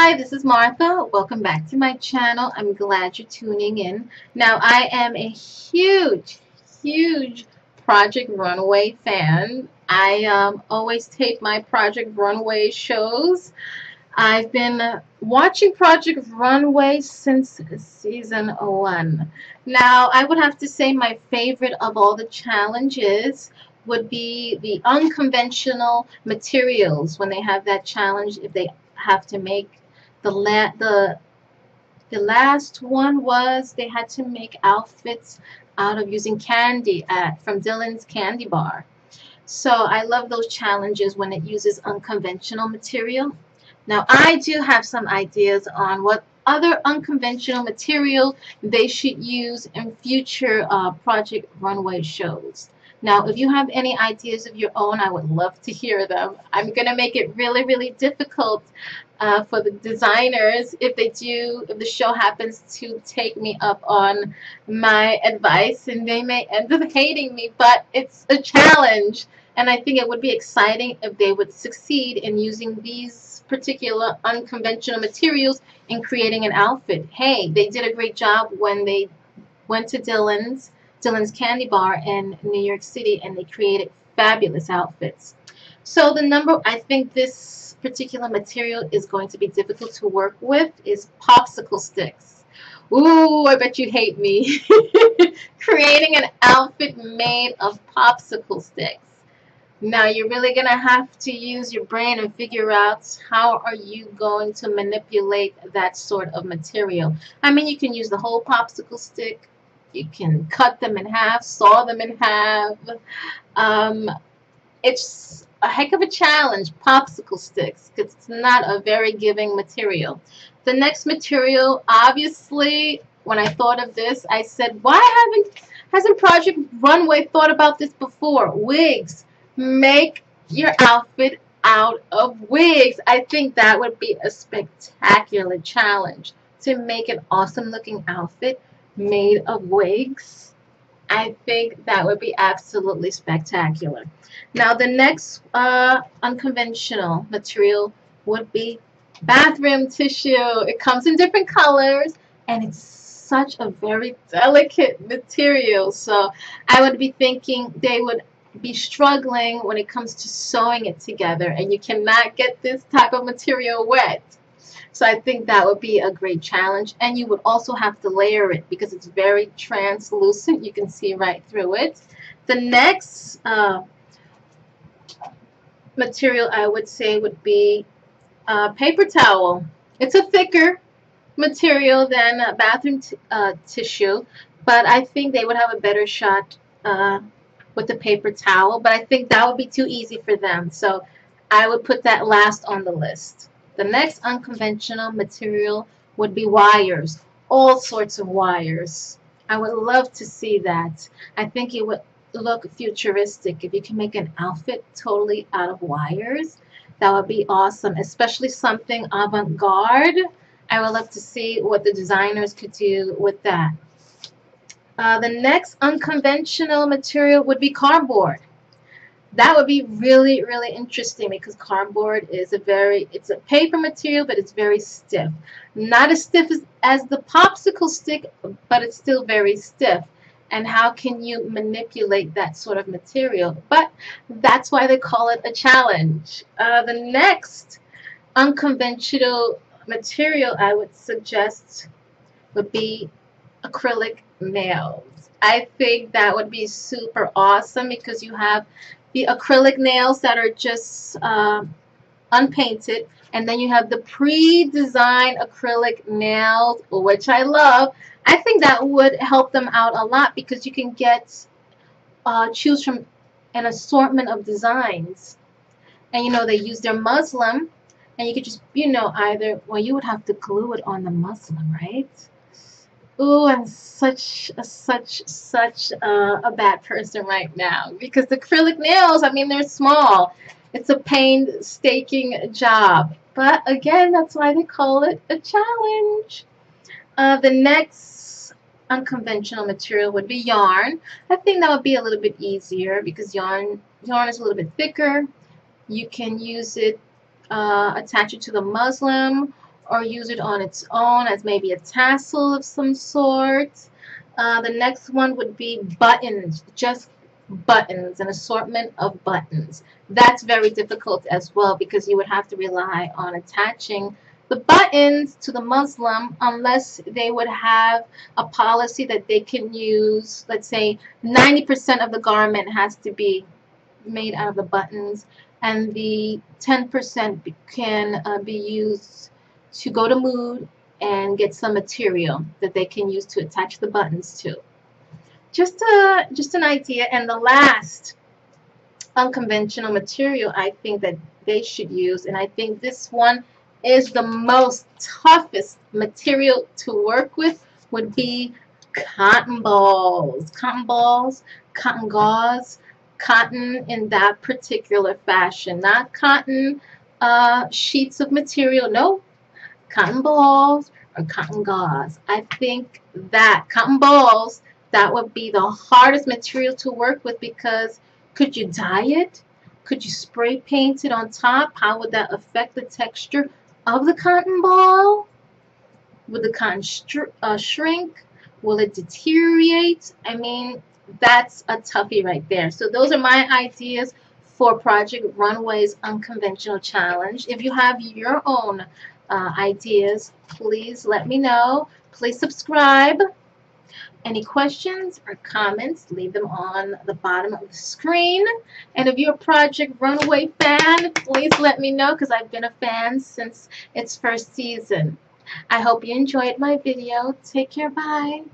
Hi, this is Martha. Welcome back to my channel. I'm glad you're tuning in. Now, I am a huge Project Runway fan. I always tape my Project Runway shows. I've been watching Project Runway since season 1. Now, I would have to say my favorite of all the challenges would be the unconventional materials when they have that challenge. If they have to make the last one was they had to make outfits out of using candy from Dylan's candy bar. So I love those challenges when it uses unconventional material. Now I do have some ideas on what other unconventional material they should use in future Project Runway shows. Now, if you have any ideas of your own, I would love to hear them. I'm going to make it really difficult for the designers if the show happens to take me up on my advice, and they may end up hating me, but it's a challenge. And I think it would be exciting if they would succeed in using these particular unconventional materials in creating an outfit. Hey, they did a great job when they went to Dylan's Candy Bar in New York City, and they created fabulous outfits. So I think this particular material is going to be difficult to work with is popsicle sticks. Ooh, I bet you hate me. Creating an outfit made of popsicle sticks. Now you're really going to have to use your brain and figure out how are you going to manipulate that sort of material. I mean, you can use the whole popsicle stick. You can cut them in half, saw them in half. It's a heck of a challenge, popsicle sticks, because it's not a very giving material. The next material, obviously, when I thought of this, I said, why hasn't Project Runway thought about this before? Wigs. Make your outfit out of wigs. I think that would be a spectacular challenge, to make an awesome looking outfit made of wigs. I think that would be absolutely spectacular. Now the next unconventional material would be bathroom tissue. It comes in different colors, and it's such a very delicate material. So I would be thinking they would be struggling when it comes to sewing it together, and you cannot get this type of material wet. So I think that would be a great challenge, and you would also have to layer it because it's very translucent. You can see right through it. The next material I would say would be paper towel. It's a thicker material than bathroom tissue, but I think they would have a better shot with the paper towel, but I think that would be too easy for them, so I would put that last on the list. The next unconventional material would be wires, all sorts of wires. I would love to see that. I think it would look futuristic if you can make an outfit totally out of wires. That would be awesome, especially something avant-garde. I would love to see what the designers could do with that. The next unconventional material would be cardboard. That would be really interesting because cardboard is it's a paper material, but it's very stiff. Not as stiff as the popsicle stick, but it's still very stiff. And how can you manipulate that sort of material? But that's why they call it a challenge. The next unconventional material I would suggest would be acrylic nails. I think that would be super awesome because you have the acrylic nails that are just unpainted, and then you have the pre-designed acrylic nails, which I love. I think that would help them out a lot because you can choose from an assortment of designs. And they use their muslin, and you could just either, well, you would have to glue it on the muslin, right? Ooh, I'm such a bad person right now because the acrylic nails, I mean, they're small. It's a painstaking job. But again, that's why they call it a challenge. The next unconventional material would be yarn. I think that would be a little bit easier because yarn is a little bit thicker. You can use it, attach it to the muslin, or use it on its own as maybe a tassel of some sort. The next one would be buttons, just buttons, an assortment of buttons. That's very difficult as well because you would have to rely on attaching the buttons to the muslin unless they would have a policy that they can use, let's say 90% of the garment has to be made out of the buttons and the 10% can be used to go to Mood and get some material that they can use to attach the buttons to. Just an idea. And the last unconventional material I think that they should use, and I think this one is the most toughest material to work with, would be cotton balls. Cotton balls, cotton gauze, cotton in that particular fashion. Not cotton sheets of material, no. Cotton balls or cotton gauze. I think that cotton balls, that would be the hardest material to work with because could you dye it? Could you spray paint it on top? How would that affect the texture of the cotton ball? Would the cotton shrink? Will it deteriorate? I mean, that's a toughie right there. So those are my ideas for Project Runway's Unconventional Challenge. If you have your own ideas, please let me know. Please subscribe. Any questions or comments, leave them on the bottom of the screen. And if you're a Project Runway fan, please let me know because I've been a fan since its first season. I hope you enjoyed my video. Take care. Bye.